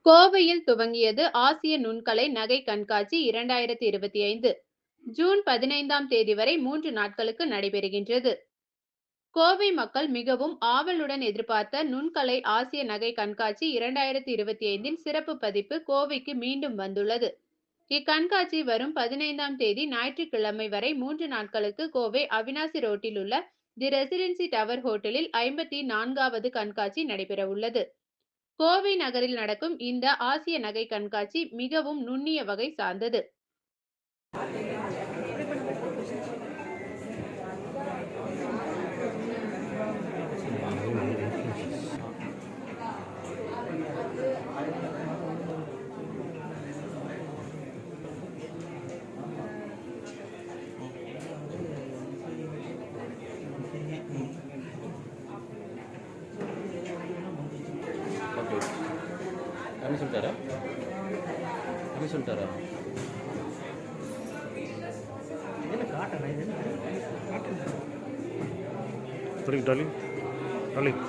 கோவையில் துவங்கியது ஆசிய நுண்கலை நகை கண்காட்சி 2025. ஜூன் 15ஆம் தேதி வரை 3 நாட்களுக்கு நடைபெறுகின்றது. கோவை மக்கள் மிகவும் ஆவலுடன் எதிர்பார்த்த நுண்கலை ஆசிய நகை கண்காட்சி 2025இன் சிறப்பு பதிப்பு கோவைக்கு மீண்டும் வந்துள்ளது. இக்கண்காட்சி வரும் 15ஆம் தேதி ஞாயிற்றுக்கிழமை வரை 3 நாட்களுக்கு கோவை அவினாசி ரோட்டில் உள்ள தி ரெசிடென்சி டவர் ஹோட்டலில் 54வது கண்காட்சி நடைபெறவுள்ளது. கோவை நகரில் நடக்கும் இந்த ஆசிய நகை கண்காட்சி மிகவும் நுண்ணிய வகை சார்ந்தது. అన్నీ ఉంటారా అన్నీ ఉంటారా డార్లింగ్ డార్లింగ్